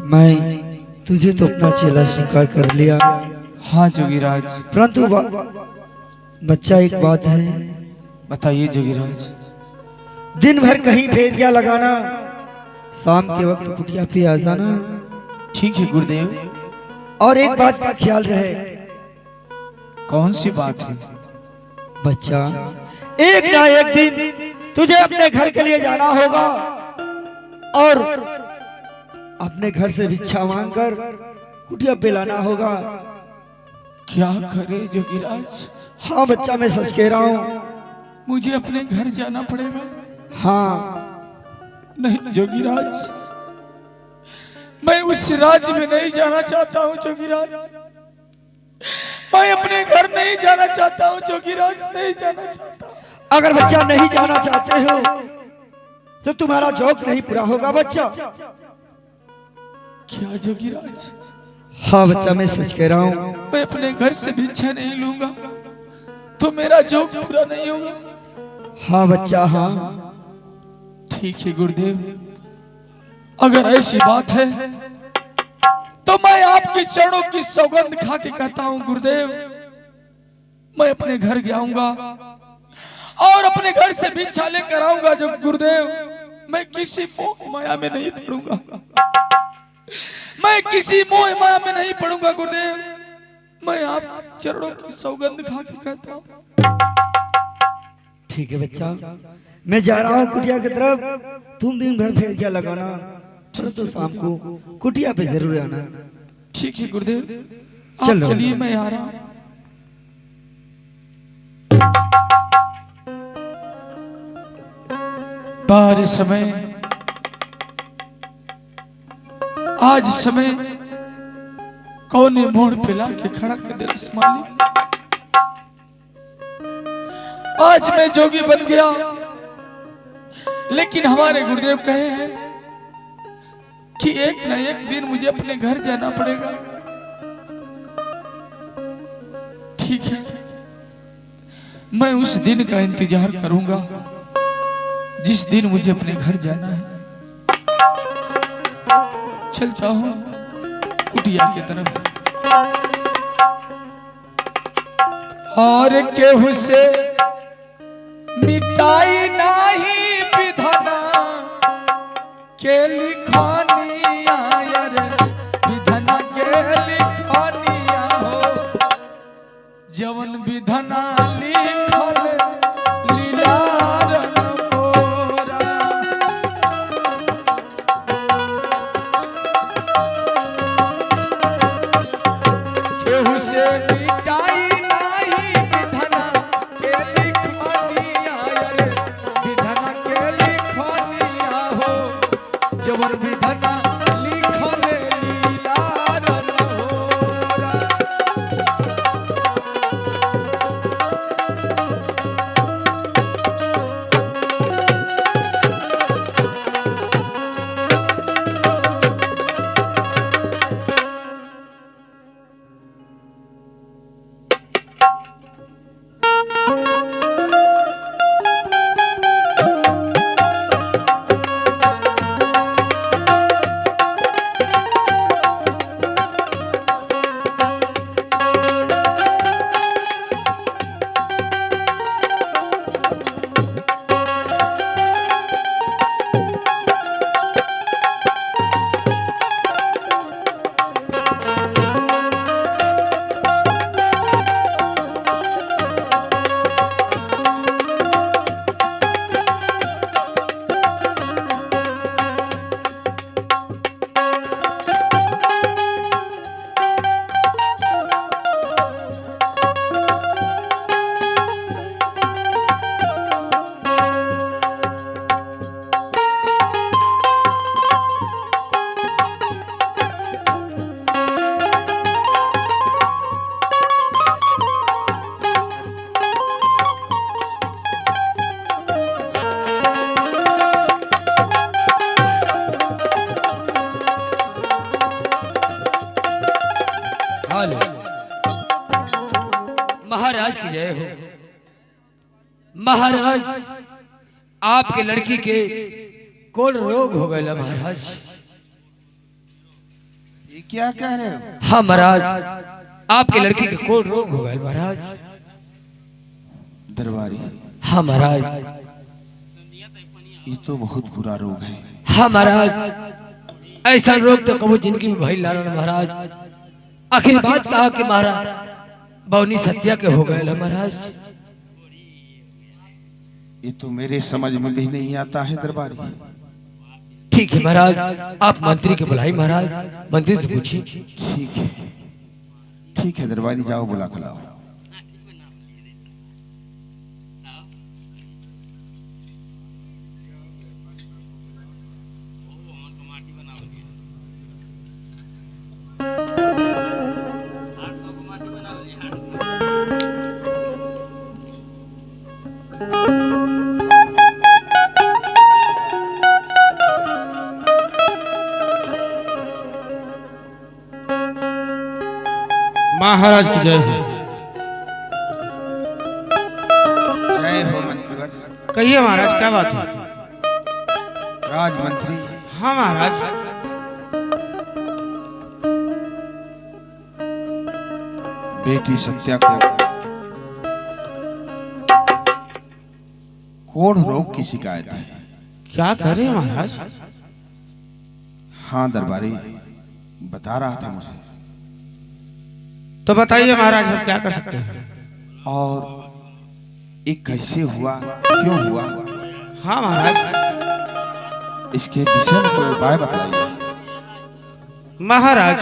मैं तुझे तो अपना चेला स्वीकार कर लिया। हाँ जोगीराज। परंतु बच्चा एक बात है। बताइए जोगीराज। दिन भर कहीं फेरिया लगाना, शाम के वक्त कुटिया पे आ जाना। ठीक है गुरुदेव। और एक बात का ख्याल रहे। कौन सी बात है? बच्चा, एक ना एक दिन तुझे अपने घर के लिए जाना होगा और अपने घर से भिक्षा मांगकर कुटिया पे लाना होगा। क्या करे जोगीराज? हाँ बच्चा, मैं सच कह रहा हूँ। मुझे अपने घर जाना पड़ेगा। हाँ। नहीं जोगीराज, मैं उस राज्य में नहीं जाना चाहता हूँ जोगीराज। मैं अपने घर नहीं जाना चाहता हूँ जोगीराज, नहीं जाना चाहता। अगर बच्चा नहीं जाना चाहते हो तो तुम्हारा शौक नहीं पूरा होगा बच्चा। क्या जोगीराज? हाँ बच्चा, मैं सच कह रहा हूँ। मैं अपने घर से भिक्षा नहीं लूंगा तो मेरा शौक पूरा नहीं होगा। हाँ बच्चा, हाँ। ठीक है गुरुदेव, अगर ऐसी बात है तो मैं आपके चरणों की सौगंध खा के कहता हूँ गुरुदेव, मैं अपने घर जाऊंगा और अपने घर से भिक्षा लेकर आऊंगा। जो गुरुदेव, मैं किसी मोह माया में नहीं पड़ूंगा, मैं किसी मोह माया में नहीं पड़ूंगा गुरुदेव। मैं आपके चरणों की सौगंध खा के कहता हूँ। ठीक है बच्चा, मैं जा रहा हूँ कुटिया की तरफ। तुम दिन भर फेरिया लगाना, तो शाम को कुटिया पे जरूर आना। ठीक है गुरुदेव, चलो। चलिए मैं आ रहा हूँ। बाहर समय, आज समय कौने मोड़ पे लाके खड़ा कर दे रसमाली। आज मैं जोगी बन गया, लेकिन हमारे गुरुदेव कहे हैं कि एक न एक दिन मुझे अपने घर जाना पड़ेगा। ठीक है, मैं उस दिन का इंतजार करूंगा जिस दिन मुझे अपने घर जाना है। चलता हूं कुटिया की तरफ। और केहू से मिटाई नहीं विधना के लिखानिया, रे विधना के लिखानिया हो। जवन विधना लिखल लीलारन मोरा। केहू से मिटाई नहीं विधना के लिखानिया, रे विधना के लिखानिया हो। जवन विधना लिखल लीलारन मोरा। हाल महाराज की जय हो। महाराज, आपके लड़की के कोल रोग हो गया महाराज। ये क्या कह रहे हो? हाँ महाराज, आपके लड़की के कोल रोग हो गए महाराज। दरबारी, हाँ महाराज। ये तो बहुत बुरा रोग है। हाँ महाराज, ऐसा रोग तो कबू जिंदगी में भइल ना रहा महाराज। आखिर बात कहा कि महाराज बौनी सत्या के हो गए महाराज। ये तो मेरे समझ में भी नहीं आता है दरबारी। ठीक है महाराज, आप मंत्री के बुलाई महाराज, मंत्री से पूछिए। ठीक है, ठीक है दरबारी, जाओ बुला कर लाओ। महाराज की जय हो। जय हो मंत्रीवर। कहिए महाराज, क्या बात है? राजमंत्री, हाँ महाराज। बेटी सत्या को कोढ़ रोग की शिकायत है। क्या कर रहे हैं महाराज? हाँ दरबारी, बता रहा था मुझे। तो बताइए महाराज, हम क्या कर सकते हैं? और ये कैसे हुआ, क्यों हुआ, हाँ महाराज। इसके विषय में कोई उपाय बताइए। महाराज,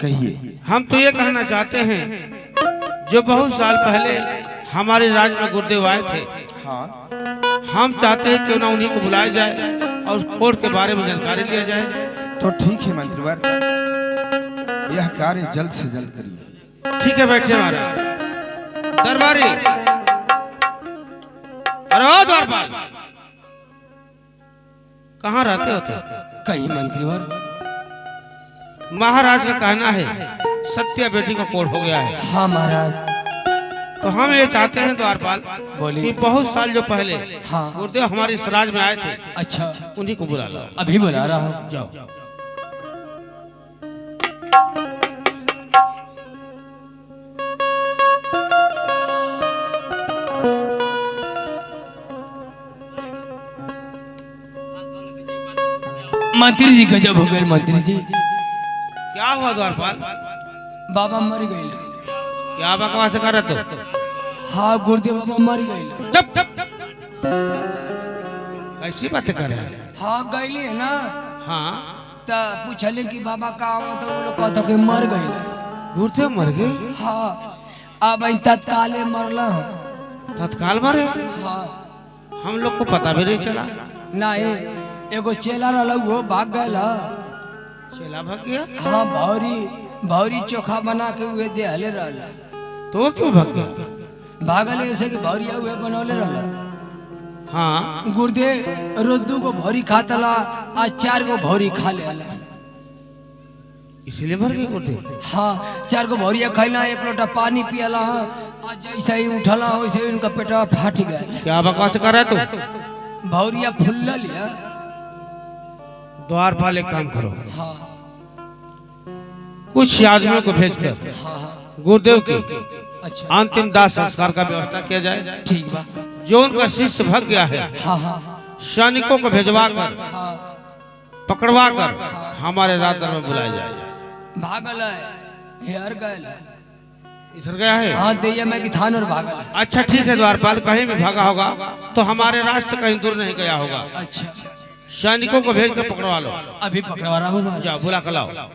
कहिए। हम तो ये कहना चाहते हैं, जो बहुत साल पहले हमारे राज्य में गुरुदेव आए थे, हाँ, हम चाहते हैं क्यों ना उन्हीं को बुलाया जाए और उस कोर्ट के बारे में जानकारी लिया जाए। तो ठीक है मंत्रीवर, यह कार्य जल्द से जल्द करिए। ठीक है, बैठिए महाराज। दरबारी, अरे ओ द्वारपाल, कहाँ रहते हो तुम? कहीं मंत्रीवर। महाराज का कहना है सत्या बेटी का कोढ़ हो गया है। हाँ महाराज। तो हम ये चाहते हैं द्वारपाल बोलिए। कि बहुत साल जो पहले हाँ। गुरुदेव हमारे इस राज्य में आए थे, अच्छा, उन्हीं को बुला लो। अभी बुला रहा हूँ। जाओ। मंत्री जी गजब हो गए मंत्री जी। क्या हुआ द्वारपाल? बाबा मर गए। क्या बकवास कर रहे तो? हाँ गुरुदेव बाबा मर गए। चुप चुप। कैसी बातें कर रहे हैं? हाँ गईली है ना, हाँ, तो पूछले कि बाबा का हो, तो वो लोग कहता कि मर गए। गुरुदेव मर गए? हाँ, अब इन तत्काले मरला। तत्काल मरे? हाँ, हम लोग को पता भी नहीं चला। नहीं, एगो चेला रहला वो भाग गया। चेला भाग गया? हाँ, भौरी चोखा बना के हुए देहले रहला। तो वो क्यों भाग गया? भागल ऐसे कि भौरिया हुए बनौले रहला। हाँ, गुरुदेव रोज को भौरी खाता, आज 4 गो भौरी खा लेला। इसीलिए मर गए गुरुदेव? हाँ, 4 गो भौरिया खैला, 1 लोटा पानी पियला। आज जैसे ही उठला वैसे ही उनका पेटवा फाट गया। क्या बकवास कर रहा है तू? भौरिया फुल्ल लिया। द्वारपाल एक काम करो, हाँ कुछ आदमियों को भेजकर हाँ, गुरुदेव की अच्छा अंतिम दाह संस्कार का व्यवस्था किया जाए। ठीक बा। जो उनका शिष्य भाग गया है, हाँ हाँ सैनिकों को भेजवा कर, हाँ, पकड़वा कर हमारे रात में बुलाया जाए। भागल है, हेर गयल है। इधर गया है? हाँ, दैया में कि थान और भागल है। अच्छा ठीक है द्वारपाल, कहीं भी भागा होगा तो हमारे राज से कहीं दूर नहीं गया होगा। अच्छा, सैनिकों को भेज कर पकड़वा लो। अभी पकड़वा रहा हूँ। जाओ, बुला कर लाओ।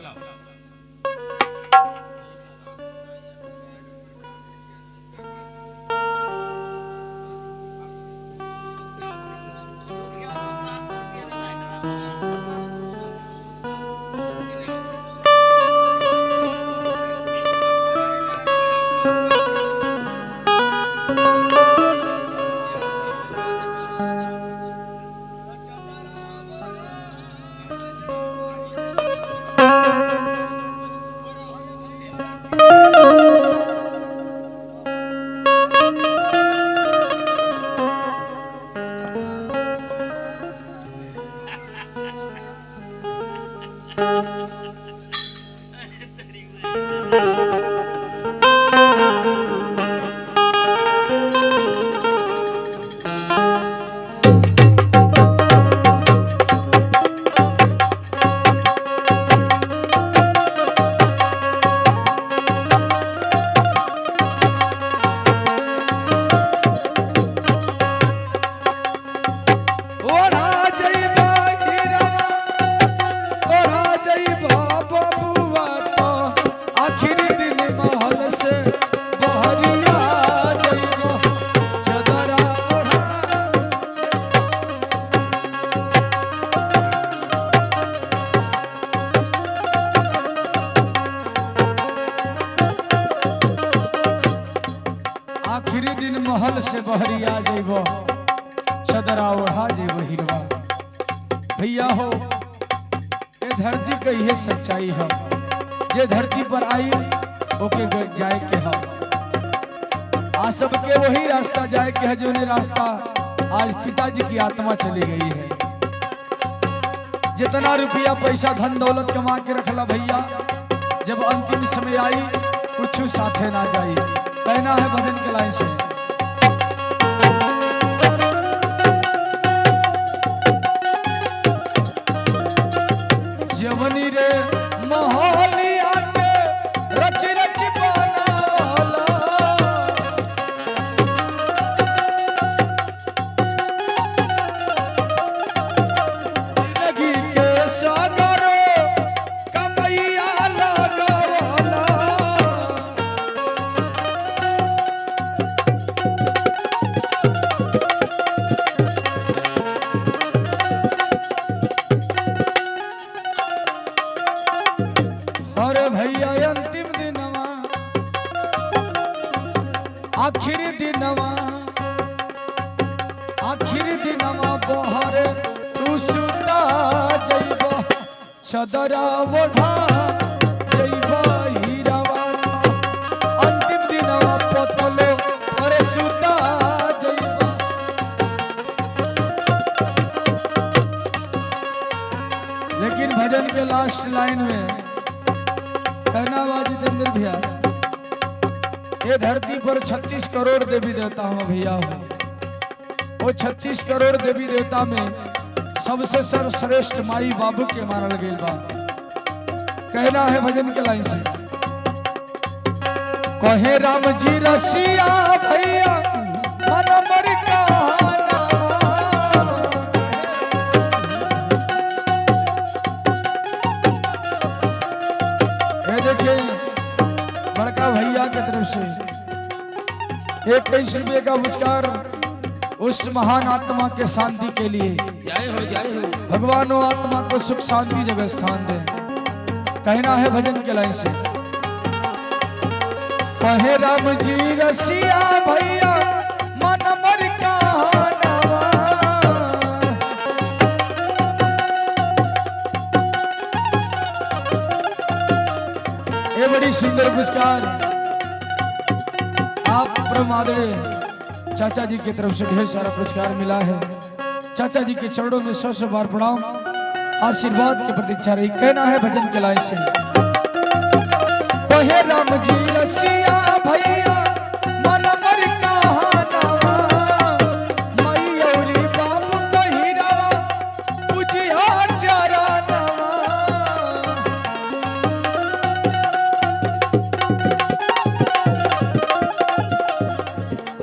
महल से बहरी आ जेबो चदरा ओढ़ा जेबो हिरवा। भैया हो ये धरती का ये सच्चाई है, जे धरती पर आई ओके जाए के है, आज सबके वही रास्ता जाए के है जो ने रास्ता आज पिताजी की आत्मा चली गई है। जितना रुपया पैसा धन दौलत कमा के रखला भैया, जब अंतिम समय आई कुछ साथे ना जाई। कहना है भजन के लाइन से, जवनी रे मोहलिया के रच रच बनावाला, जिंदगी के सागर कमैया लगावाला। अरे भैया अंतिम दिनवा आखिरी दिनवा बहर तू सुता जइबा चदरा ओढ़ा जइबा हीरावा। अंतिम दिनवा पतलो पर सुता जइबा। लेकिन भजन के लास्ट लाइन में कहना बा जितेंद्र भैया, ये धरती पर 36 करोड़ देवी देवता हूँ भैया हूँ। वो 36 करोड़ देवी देवता में सबसे सर्वश्रेष्ठ माई बाबू के मानल गइल बा। कहना है भजन के लाइन से, कहे राम जी रसिया भैया मन मर कहाना। ये देखिए बड़का भैया की तरफ से 21 रुपये का पुरस्कार उस महान आत्मा के शांति के लिए। जय हो जय हो। भगवान वो आत्मा को सुख शांति जगह स्थान दे। कहना है भजन के लाइन से, कहे राम जी रसिया भैया मन मर कहानवा। ये बड़ी सुंदर पुरस्कार आप प्रमादरे चाचा जी की तरफ से ढेर सारा पुरस्कार मिला है। चाचा जी के चरणों में 100 बार प्रणाम, आशीर्वाद की प्रतीक्षा रही। कहना है भजन के लाइन से, कहे राम जी रसिया भैया मन मर कहानवा। मई औरी बाबू तो हीरावा पूजिया चरणवा।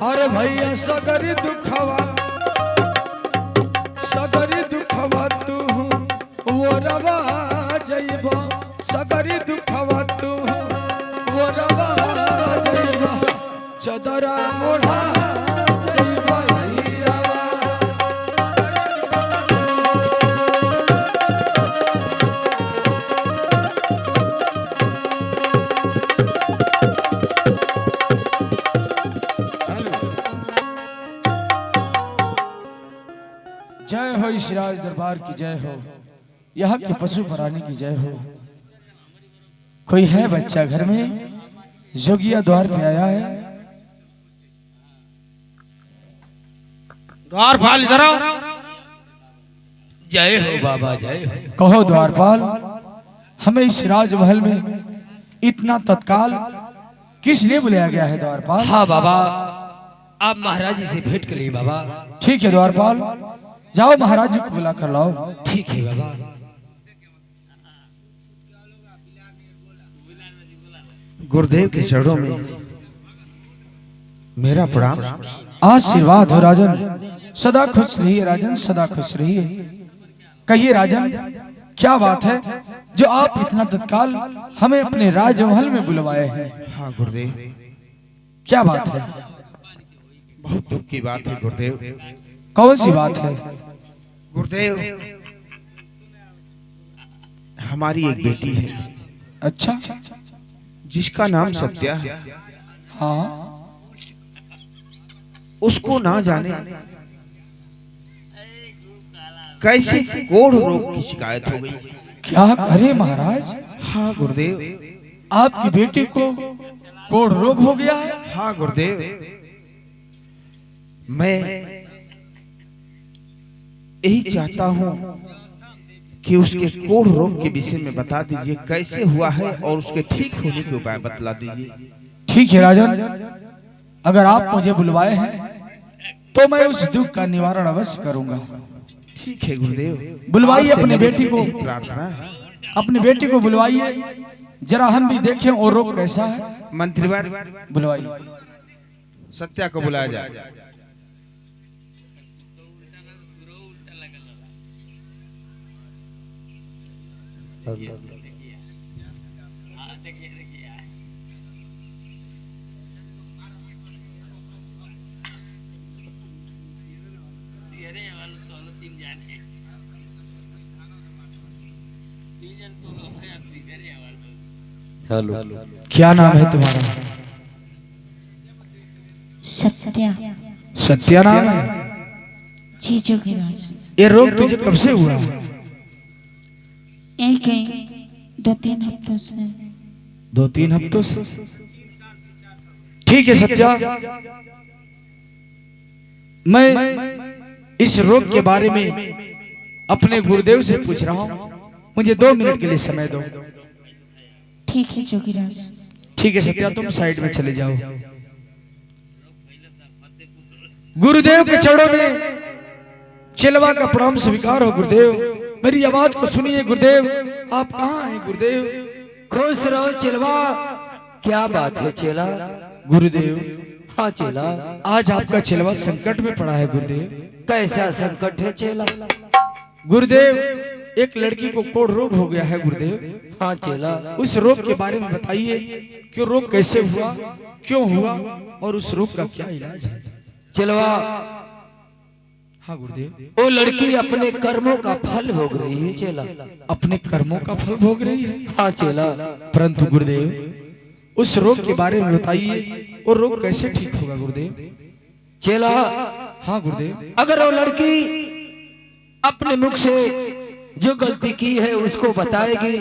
अरे भैया सगरी दुखवा तू वो रवा जइबा। सगरी दुखवा तू वो रवा जइबा चदरा ओढ़ा जइबा हीरावा। जय हो इस राज दरबार की जय हो, यहाँ के पशु प्राणी की जय हो। कोई है बच्चा घर में, जोगिया द्वार पे आया है। द्वारपाल इधर आओ। जय हो बाबा जय हो। कहो द्वारपाल, हमें इस राजमहल में इतना तत्काल किस लिए बुलाया गया है द्वारपाल? हाँ बाबा, आप महाराज जी से भेंट कर लिए बाबा। ठीक है द्वारपाल, जाओ महाराज जी को बुला कर लाओ। ठीक है बाबा। गुरुदेव के चरणों में मेरा प्रणाम। आशीर्वाद हो राजन, सदा खुश रहिए राजन, सदा खुश रहिए। कहिए राजन, क्या बात है जो आप इतना तत्काल हमें अपने राजमहल में बुलवाए हैं? हाँ गुरुदेव, क्या बात है? बहुत दुख की बात है गुरुदेव। कौन सी बात है? गुरुदेव, हमारी एक बेटी है। अच्छा, जिसका नाम सत्या है। हाँ, उसको ना जाने कैसे कोढ़ रोग की शिकायत हो गई। क्या करे महाराज? हाँ गुरुदेव। आपकी बेटी को कोढ़ रोग हो गया है? हाँ गुरुदेव। मैं यही चाहता हूँ कि उसके कोढ़ रोग के विषय में बता दीजिए, कैसे हुआ है और उसके ठीक होने के उपाय बतला दीजिए। ठीक है राजन, अगर आप मुझे बुलवाए हैं तो मैं उस दुख का निवारण अवश्य करूंगा। ठीक है गुरुदेव। बुलवाइए अपनी बेटी को, प्रार्थना। अपनी बेटी को बुलवाइए, जरा हम भी देखें और रोग कैसा है। मंत्रीवर बुलवाइए। सत्या को बुलाया जाए। हेलो, क्या नाम है तुम्हारा? सत्या। सत्या नाम है? जी जोगीराज। ये रोग तुझे कब से हुआ? यही कहीं 2-3 हफ्तों से। 2-3 हफ्तों से? ठीक है सत्या, मैं इस रोग के बारे में अपने गुरुदेव से पूछ रहा हूँ, मुझे 2 मिनट के लिए समय दो। ठीक है जोगीराज। ठीक है सत्या, तुम साइड में चले जाओ। गुरुदेव के चरणों में चिलवा का प्रणाम स्वीकार हो गुरुदेव। मेरी आवाज को सुनिए गुरुदेव। आप कहाँ हैं गुरुदेव? खुश रहो चिलवा। क्या बात है चेला? गुरुदेव, हाँ चेला, आज आपका चिलवा संकट में पड़ा है गुरुदेव। कैसा संकट है चेला? गुरुदेव, एक लड़की को कोढ़ रोग हो गया है गुरुदेव। हाँ चेला, उस रोग के बारे में बताइए कि रोग कैसे हुआ, क्यों हुआ और उस रोग का क्या इलाज है। चिलवा, हाँ गुरुदेव। वो लड़की अपने कर्मों का फल भोग रही है चेला। अपने कर्मों का फल भोग रही है? हाँ चेला, परंतु गुरुदेव उस रोग के बारे में बताइए, वो रोग कैसे ठीक होगा गुरुदेव? चेला, हाँ गुरुदेव। अगर वो लड़की अपने मुख से जो गलती की है उसको बताएगी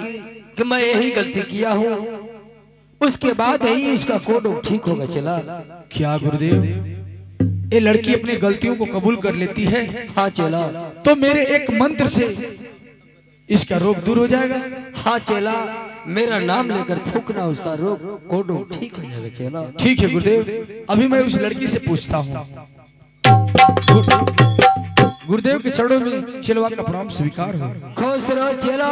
कि मैं यही गलती किया हूँ, उसके बाद ही उसका कोढ़ ठीक होगा चेला। क्या गुरुदेव, ये लड़की अपनी गलतियों को कबूल कर लेती है? हाँ चेला। तो मेरे एक मंत्र से इसका रोग दूर हो जाएगा? हाँ चेला, मेरा नाम लेकर फूकना, उसका रोग कोढ़ ठीक हो जाएगा चेला। ठीक है गुरुदेव, अभी मैं उस लड़की से पूछता हूँ। गुरुदेव के चरणों में चिलवा का प्रणाम स्वीकार हो। खुश रहो चेला,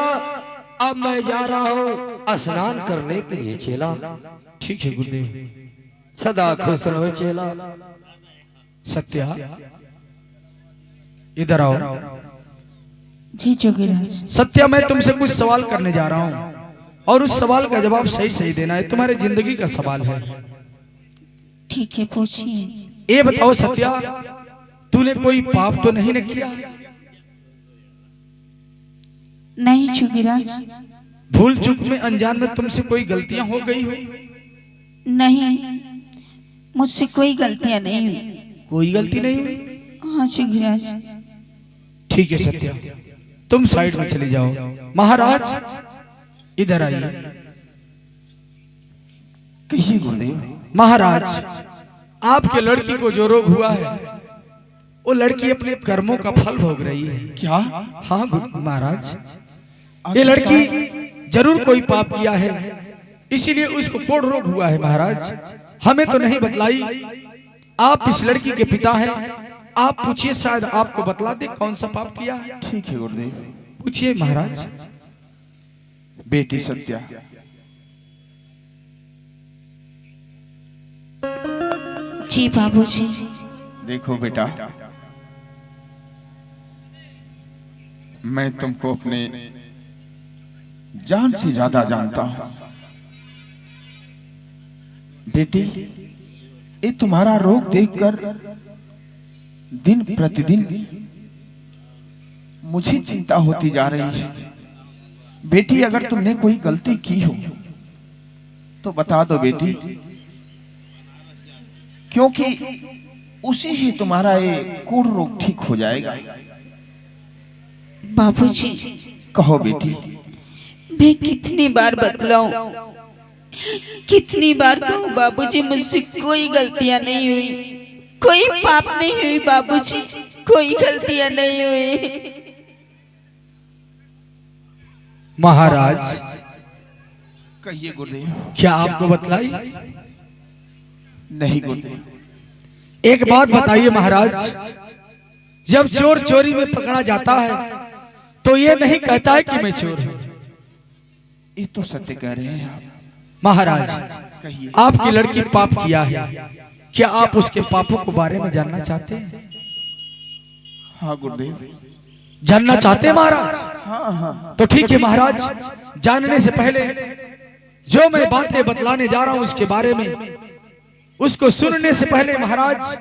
अब मैं जा रहा हूँ स्नान करने के लिए चेला। ठीक है गुरुदेव। सदा खुश रहो चेला। सत्या, इधर आओ। जी जोगीराज। सत्या, मैं तुमसे कुछ सवाल करने जा रहा हूँ और उस सवाल का जवाब सही सही देना है। तुम्हारी जिंदगी का सवाल है। ठीक है, पूछिए। ये बताओ सत्या, तूने कोई पाप तो नहीं न किया? नहीं जोगीराज। भूल चूक में अनजान में तुमसे कोई गलतियां हो गई हो? नहीं, मुझसे कोई गलतियां नहीं हुई। कोई गलती नहीं हुई? हाँ जोगीराज। ठीक है सत्या, तुम साइड में चले जाओ। महाराज इधर आइए। कहिए गुरुदेव। महाराज, आपके लड़की को जो रोग हुआ है, वो लड़की अपने कर्मों का फल भोग रही है। क्या? हाँ महाराज, ये लड़की जरूर कोई पाप किया है, इसीलिए उसको कोढ़ रोग हुआ है। महाराज, हमें तो नहीं बतलाई, आप इस लड़की के पिता हैं, आप पूछिए, शायद आपको बतला दे कौन सा पाप किया है। ठीक है गुरुदेव। पूछिए महाराज। बेटी सत्या, जी बाबूजी। देखो बेटा, मैं तुमको अपने जान से ज्यादा जानता हूं। बेटी, ये तुम्हारा रोग देखकर दिन प्रतिदिन मुझे चिंता होती जा रही है। बेटी, अगर तुमने कोई गलती की हो तो बता दो बेटी, क्योंकि उसी से तुम्हारा ये कोढ़ रोग ठीक हो जाएगा। बाबूजी, कहो बेटी। मैं कितनी बार बतलाऊं, कितनी बार कहूं बाबूजी, मुझसे कोई गलतियां नहीं हुई, कोई पाप नहीं हुई बाबूजी, कोई गलतियां नहीं हुई। महाराज, कहिए गुरुदेव। क्या आपको बतलाई? नहीं गुरुदेव। एक बात बताइए महाराज, जब चोर चोरी में पकड़ा जाता है तो ये नहीं कहता है कि मैं चोर हूं। ये तो सत्य कह रहे हैं आप। महाराज, कहिए। आपकी लड़की पाप किया है, क्या आप उसके पापों के बारे में जानना चाहते हैं? हाँ गुरुदेव। जानना चाहते हैं महाराज? हाँ हाँ। तो ठीक है महाराज, जानने से पहले जो मैं बातें बतलाने जा रहा हूं उसके बारे में, उसको सुनने से पहले महाराज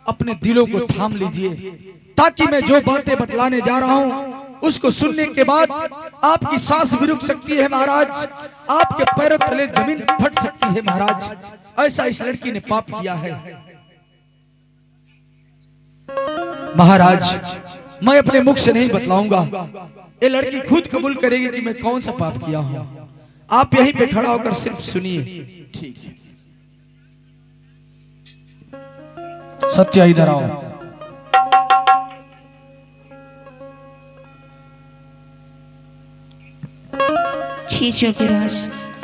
अपने दिलों को थाम लीजिए, ताकि मैं जो बातें बतलाने जा रहा हूं उसको सुनने के बाद आपकी सांस भी रुक सकती है महाराज, आपके पैरों तले जमीन फट सकती है महाराज। ऐसा इस लड़की ने पाप किया है। महाराज, मैं अपने मुख से नहीं बतलाऊंगा, ये लड़की खुद कबूल करेगी कि मैं कौन सा पाप किया हूं। आप यहीं पे खड़ा होकर सिर्फ सुनिए। ठीक है। सत्या, इधर आओ। जी जोगीराज।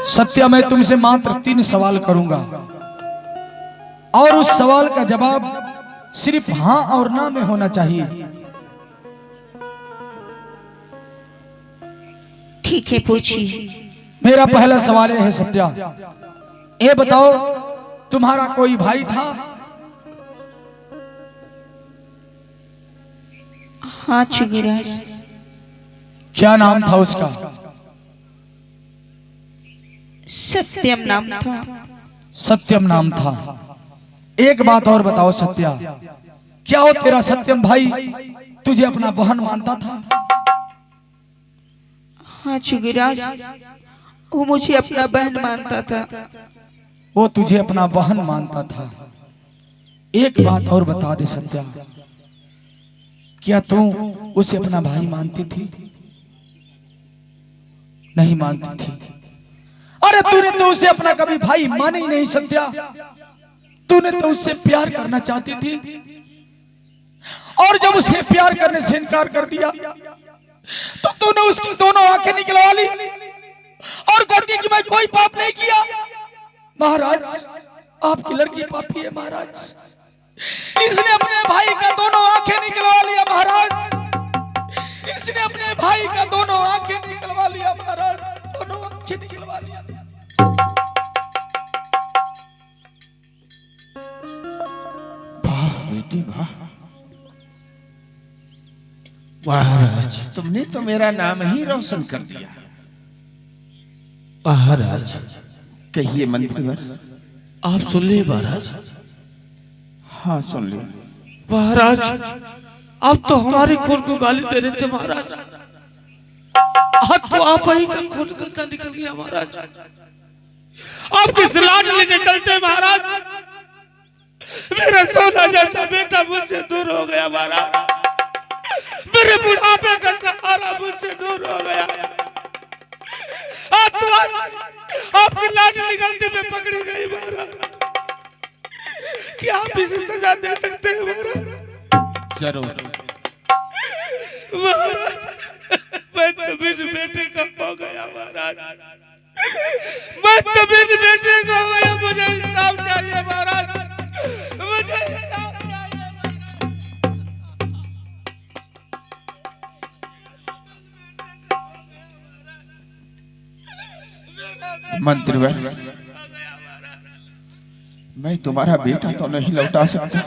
सत्या, मैं तुमसे मात्र 3 सवाल करूंगा और उस सवाल का जवाब सिर्फ हां और ना में होना चाहिए। ठीक है, पूछिए। मेरा पहला सवाल है सत्या, ये बताओ तुम्हारा कोई भाई था? हाँ जोगीराज। क्या नाम था उसका? सत्यम नाम था। सत्यम नाम था। एक बात और बताओ सत्या, क्या वो तेरा सत्यम भाई तुझे अपना बहन मानता था? हाँ जोगीराज, वो मुझे अपना बहन मानता था। वो तुझे अपना बहन मानता था। एक बात और बता दे सत्या, क्या तू उसे अपना भाई मानती थी? नहीं मानती थी। अरे तूने तो उसे अपना कभी भाई माने ही नहीं सत्या, तूने तो उससे प्यार करना चाहती थी, और जब उसने प्यार करने से इनकार कर दिया तो तूने उसकी दोनों आंखें निकलवा ली और कहती कि मैं कोई पाप नहीं किया। महाराज, आपकी लड़की पापी है महाराज, इसने अपने भाई का दोनों आंखें निकलवा लिया महाराज, इसने अपने भाई का दोनों आंखें निकलवा लिया महाराज, दोनों आंखें निकलवा लिया। वाह बेटी वाह। महाराज, तुमने तो मेरा नाम ही रोशन कर दिया। महाराज, कहिए मंत्रीवर। आप सुन लिए महाराज? हाँ सुन ली। महाराज, आप तो हमारे खून को गाली दे रहे थे महाराज, आज तो आप ही का खून गलता निकल गया महाराज। आप किस लाड लेके चलते महाराज, मेरा सोना जैसा बेटा मुझसे दूर हो गया महाराज, मेरे बुढ़ापे का सहारा मुझसे दूर हो गया। आज तो आज आपकी लाडली गलती पे पकड़ी गई महाराज, क्या आप इसे सजा दे सकते हैं महाराज? जरूर महाराज, मैं तो मेरे बेटे का हो गया महाराज, मैं तो मेरे बेटे का हो गया, मुझे इंसाफ चाहिए महाराज, मुझे इंसाफ चाहिए मंत्रीवर। मैं तुम्हारा बेटा तो नहीं लौटा सकता,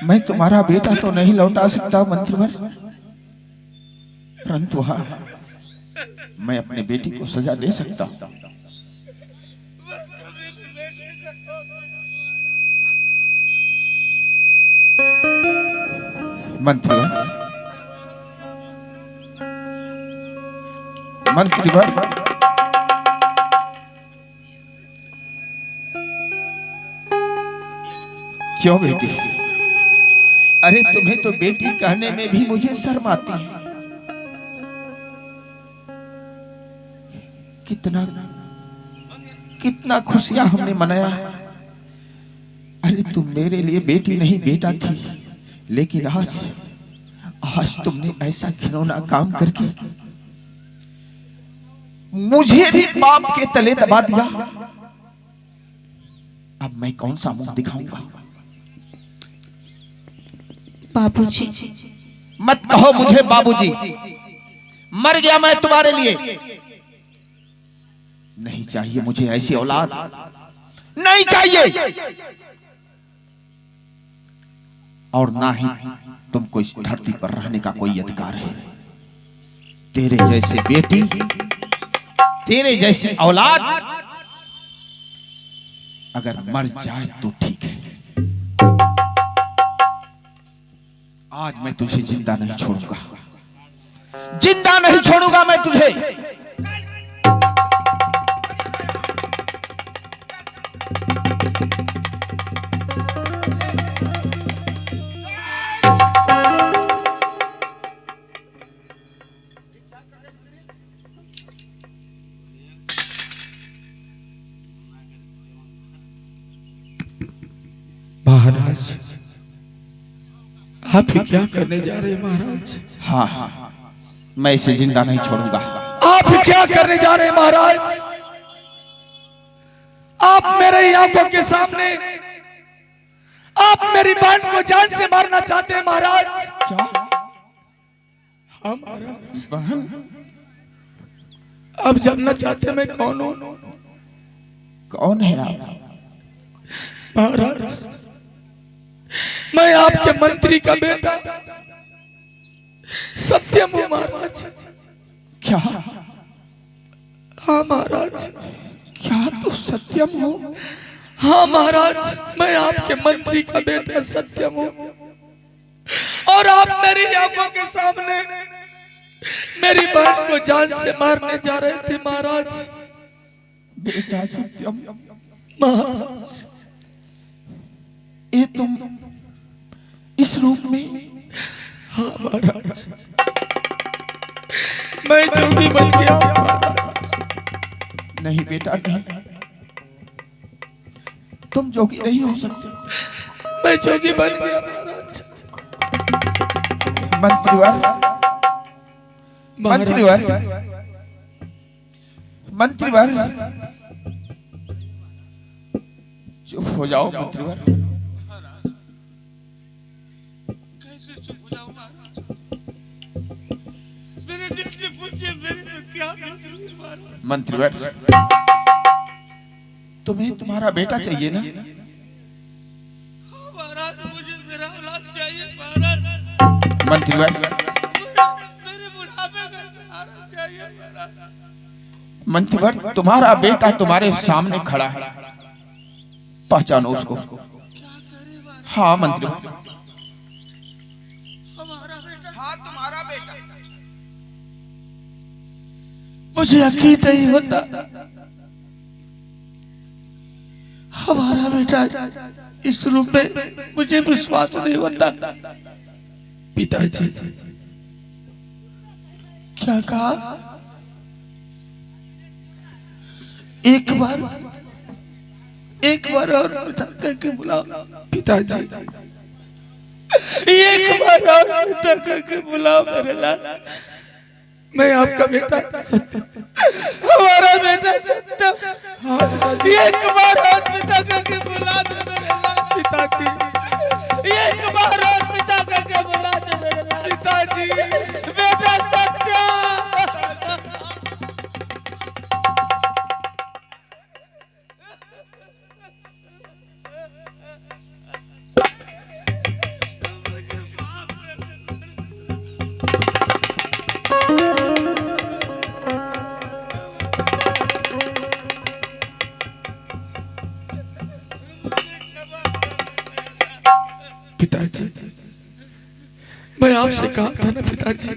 मैं तुम्हारा बेटा तो नहीं लौटा सकता मंत्रीवर, परंतु हाँ, मैं अपने बेटी को सजा दे सकता हूँ। मंत्रीवर, मंत्रीवर, क्यों बेटी? अरे तुम्हें तो बेटी कहने में भी मुझे शर्म आती है। कितना कितना खुशियां हमने मनाया। अरे तुम मेरे लिए बेटी नहीं बेटा थी, लेकिन आज तुमने ऐसा घिनौना काम करके मुझे भी बाप के तले दबा दिया। अब मैं कौन सा मुंह दिखाऊंगा? बाबूजी, मत कहो मुझे बाबूजी। मर गया मैं तुम्हारे लिए। नहीं चाहिए मुझे ऐसी औलाद, नहीं चाहिए। और ना ही तुमको इस धरती पर रहने का कोई अधिकार है। तेरे जैसे बेटी, तेरे जैसी औलाद अगर मर जाए तो ठीक है। आज मैं तुझे जिंदा नहीं छोड़ूंगा, जिंदा नहीं छोड़ूंगा मैं तुझे। महाराज, आप ही क्या करने जा रहे हैं महाराज? हाँ, मैं इसे जिंदा नहीं छोड़ूंगा। आप क्या करने जा रहे हैं महाराज? आप मेरे आंखों के सामने आप मेरी बहन को जान से मारना चाहते हैं महाराज? क्या? हाँ महाराज। बहन? आप जानना चाहते हैं मैं कौन हूं? कौन है आप? महाराज, मैं आपके मंत्री का बेटा सत्यम हूं महाराज। क्या? हाँ महाराज। क्या तू सत्यम हो? हाँ महाराज, मैं आपके मंत्री का बेटा सत्यम हूं। और आप मेरी आंखों के सामने मेरी बहन को जान से मारने जा रहे थे महाराज। बेटा सत्यम, महाराज, ये तुम इस रूप में? हाँ महाराज, मैं जोगी बन गया महाराज। नहीं बेटा नहीं, तुम जोगी नहीं हो सकते। मैं जोगी बन गया महाराज। मंत्रीवर, मंत्रीवर, मंत्रीवर, चुप हो जाओ मंत्रीवर। कैसे चुप हो जाऊं महाराज? मेरे दिल से पूछिए, मेरे को क्या गुजरी महाराज? मंत्रीवर, तुम्हें तुम्हारा बेटा चाहिए ना? हाँ महाराज, मुझे मेरा औलाद चाहिए महाराज। मंत्रीवर, मेरे बुढ़ापे का सहारा चाहिए महाराज। मंत्रीवर, तुम्हारा बेटा तुम्हारे सामने खड़ा है, पहचानो उसको। क्या करे महाराज? हाँ मंत्रीवर, हमारा बेटा। हाँ तुम्हारा बेटा। मुझे यकीन नहीं होता, हमारा बेटा इस रूप में, मुझे विश्वास नहीं होता। पिताजी, क्या कहा? एक बार और पिता कह के बुलाओ। पिताजी, एक बार और पिता कह के बुलाओ मेरे लाल। मैं आपका बेटा सत्यम। हमारा बेटा सत्यम। एक बार और पिता कह के बुला दे मेरे लाल। पिताजी, एक बार और पिता कह के बुला दे मेरे लाल। पिताजी, बेटा सत्यम। पिताजी, मैं आपसे कहा था ना पिताजी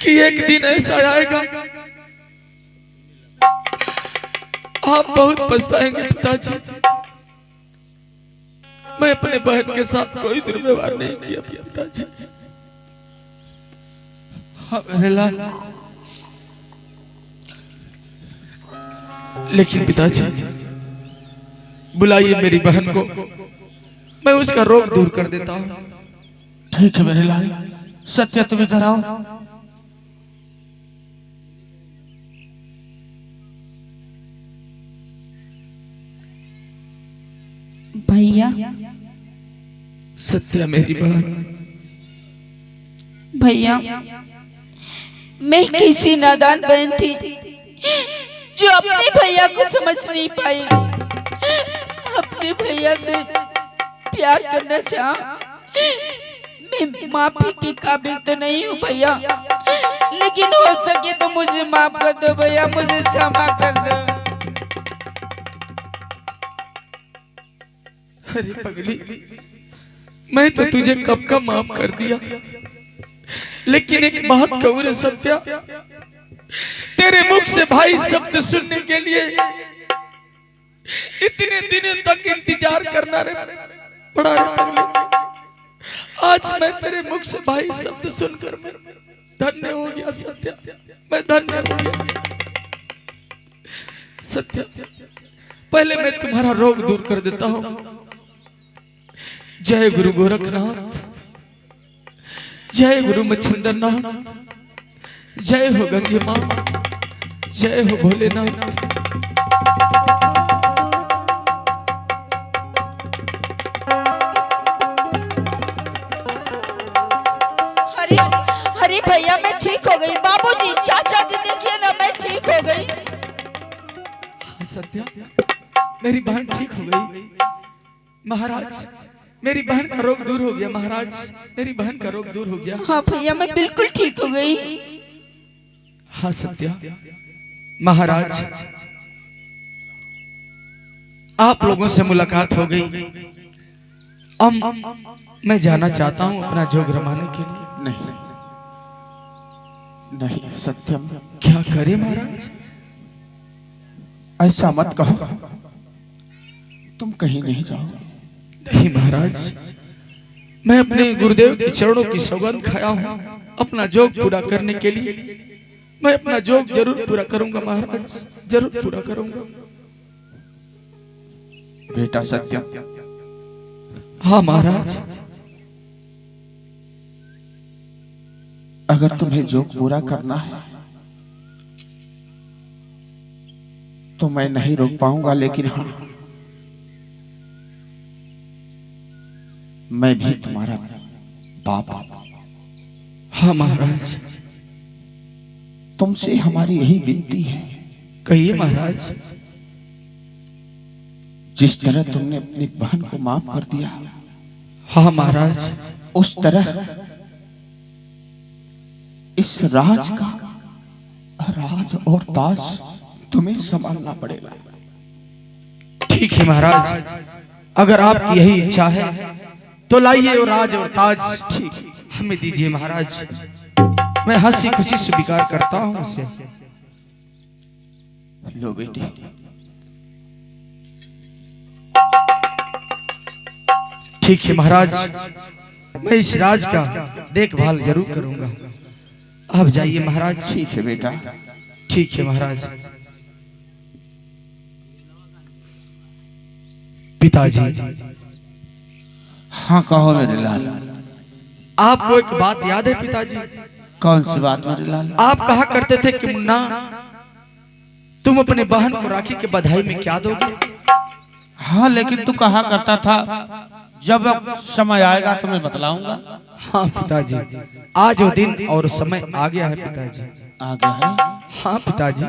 कि एक दिन ऐसा आएगा आप बहुत पछताएंगे पिताजी। मैं अपने बहन के साथ कोई दुर्व्यवहार नहीं किया था पिताजी। हाँ मेरे लाल, लेकिन पिताजी बुलाइए मेरी बहन को, मैं उसका रोग दूर कर देता हूँ। ठीक है मेरे लाल, सत्या तुम इधर आओ। भैया, सत्या मेरी बहन। भैया मैं किसी नादान बहन थी जो अपने भैया को समझ नहीं पाई। अपने भैया से प्यार करना चाहा, मैं माफी के काबिल तो नहीं हूँ भैया, लेकिन हो सके तो मुझे माफ कर दो भैया, मुझे क्षमा कर दो। अरे पगली, मैं तो तुझे कब का माफ कर दिया, लेकिन एक बात कहूं रे सत्या, तेरे मुख से भाई शब्द सुनने के लिए इतने दिनों तक इंतजार करना रे बड़ा रे पगली। आज मैं तेरे मुख से भाई शब्द सुनकर मैं धन्य हो गया सत्या, मैं धन्य हो गया सत्या। पहले मैं तुम्हारा रोग दूर कर देता हूं। जय गुरु गोरखनाथ, जय गुरु मच्छिंद्रनाथ, जय हो गंगे मां, जय हो भोलेनाथ। अरे अरे भैया मैं ठीक हो गई। बाबूजी, चाचा जी देखिए ना, मैं ठीक हो गई। हाँ सत्या, मेरी बहन ठीक हो गई। महाराज, मेरी बहन का रोग दूर हो गया। महाराज, मेरी बहन का रोग दूर हो गया। हाँ भैया, मैं बिल्कुल ठीक हो गई। हाँ सत्या। महाराज, आप लोगों से मुलाकात हो गई। मैं जाना चाहता हूँ अपना जोग रमाने के लिए। नहीं नहीं सत्यम, क्या करे महाराज? ऐसा मत कहो, तुम कहीं नहीं जाओ। नहीं महाराज, मैं अपने गुरुदेव के चरणों की सौगंध खाया हूँ अपना जोग पूरा करने के लिए। मैं अपना जोग जरूर पूरा करूंगा महाराज, जरूर पूरा करूंगा। बेटा सत्यम, हाँ महाराज। अगर तुम्हें जोग पूरा करना है तो मैं नहीं रोक पाऊंगा, लेकिन हाँ, मैं भी तुम्हारा बाप हूं। हाँ महाराज। तुमसे हमारी यही विनती है। कहिए महाराज। जिस तरह तुमने अपनी बहन को माफ कर दिया, हाँ महाराज, उस तरह इस राज का राज और ताज तुम्हें संभालना पड़ेगा। ठीक है महाराज, अगर आपकी यही इच्छा है तो लाइए वो राज और ताज, ठीक हमें दीजिए महाराज। मैं हंसी खुशी स्वीकार करता हूं उसे। लो बेटी, ठीक है महाराज, मैं इस राज का देखभाल जरूर करूंगा। आप जाइए महाराज। ठीक है बेटा। ठीक है महाराज। पिताजी, हाँ कहो मेरे लाल। आपको एक बात याद है पिताजी? कौन सी बात मेरे लाल? आप कहा करते थे कि मुन्ना, तुम अपने बहन को राखी के बधाई में क्या दोगे? हाँ, लेकिन तू कहा करता था जब समय आएगा तो मैं बतलाऊंगा। हाँ पिताजी, आज वो दिन और समय आ गया है पिताजी। आ गया है? हाँ पिताजी,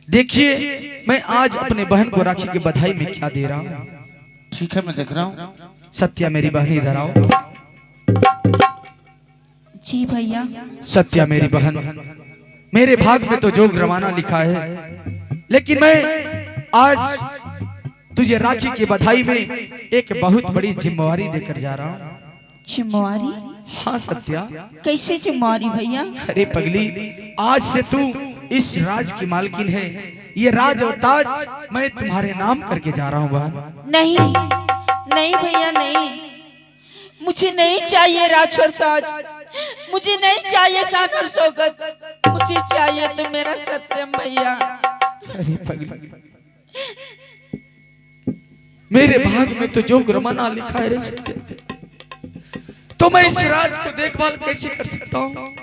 देखिए मैं आज अपने बहन को राखी की बधाई में क्या दे रहा हूँ। ठीक है, मैं देख रहा हूँ। सत्या मेरी बहन, इधर आओ। जी भैया। सत्या मेरी बहन, मेरे भाग में तो जोग रवाना लिखा है, लेकिन मैं आज तुझे राखी की बधाई में एक बहुत बड़ी जिम्मेवारी देकर जा रहा हूँ। जिम्मेवारी? हाँ सत्या। कैसे जिम्मेवारी भैया? अरे पगली, आज से तू इस राज की मालकिन है। ये राज और ताज मैं तुम्हारे नाम करके जा रहा हूँ बहन। नहीं, नहीं भैया नहीं, मुझे नहीं चाहिए राज और ताज, मुझे नहीं चाहिए शान और शौकत, मुझे चाहिए तो मेरा सत्यम भैया। अरे पगली, मेरे भाग में तो जो रमना लिखा है रे सत्यम, तो मैं इस राज को देखभाल कैसे कर सकता हूँ?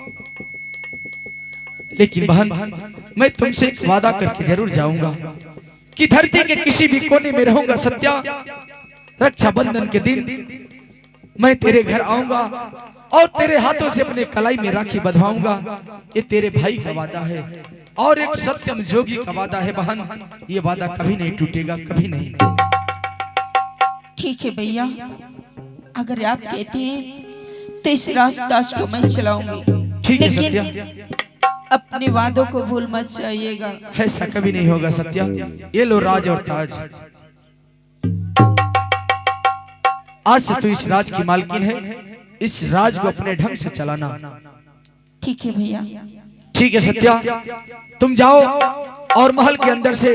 लेकिन बहन, मैं तुमसे एक वादा करके जरूर जाऊंगा कि धरती के किसी भी कोने में रहूंगा सत्या। रक्षाबंधन के दिन मैं तेरे घर आऊंगा और तेरे हाथों से अपने कलाई में राखी बंधवाऊंगा। ये तेरे भाई का वादा है और एक सत्यम जोगी का वादा है बहन। ये वादा कभी नहीं टूटेगा, कभी नहीं। ठीक है भैया, अगर आप कहते हैं तो इस रास्ता को मैं चलाऊंगी, ठीक है लेकिन सत्या, अपने वादों को भूल मत जाइएगा। ऐसा कभी नहीं होगा सत्या। ये लो राज और ताज, आज से तू इस राज की मालकिन है। इस राज को अपने ढंग से चलाना। ठीक है भैया। ठीक है सत्या, तुम जाओ और महल के अंदर से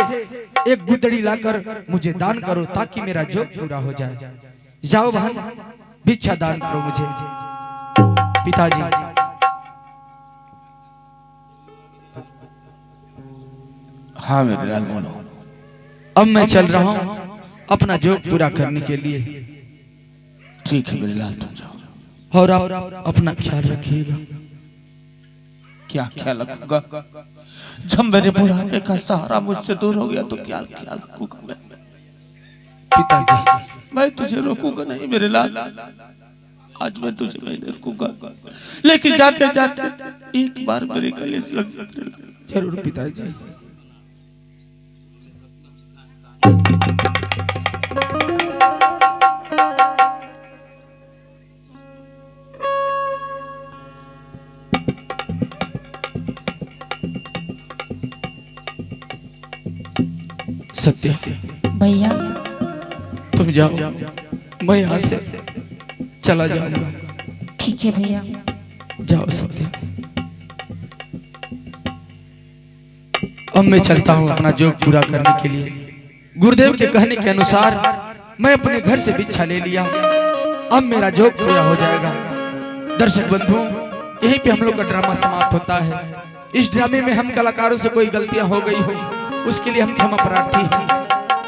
एक गुदड़ी लाकर मुझे दान करो ताकि मेरा जोग पूरा हो जाए। जाओ बहन, भिक्षा दान करो मुझे। पिताजी, हाँ मेरे लाल बोलो। अब मैं चल रहा हूँ अपना जोग पूरा करने के लिए। ठीक है मेरे लाल, तुम जाओ और आप अपना ख्याल रखिएगा। क्या ख्याल रखूंगा? जब मेरे बुढ़ापे का सहारा मुझसे दूर हो गया तो क्या ख्याल रखूंगा मैं? पिताजी, मैं तुझे रोकूंगा नहीं मेरे लाल, आज मैं तुझे नहीं रोकूंगा, लेकिन जाते जाते एक बार मेरे गले से लग जा मेरे लाल। जरूर पिताजी। सत्या, भैया तुम जाओ, मैं यहाँ से चला जाऊंगा। ठीक है भैया। जाओ सत्या। अब मैं चलता हूँ अपना जोग पूरा करने के लिए। गुरुदेव के कहने के अनुसार मैं अपने घर से भिक्षा ले लिया। अब मेरा जोग पूरा हो जाएगा। दर्शक बंधु, यहीं पे हम लोग का ड्रामा समाप्त होता है। इस ड्रामे में हम कलाकारों से कोई गलतियां हो गई हो उसके लिए हम क्षमा प्रार्थी हैं।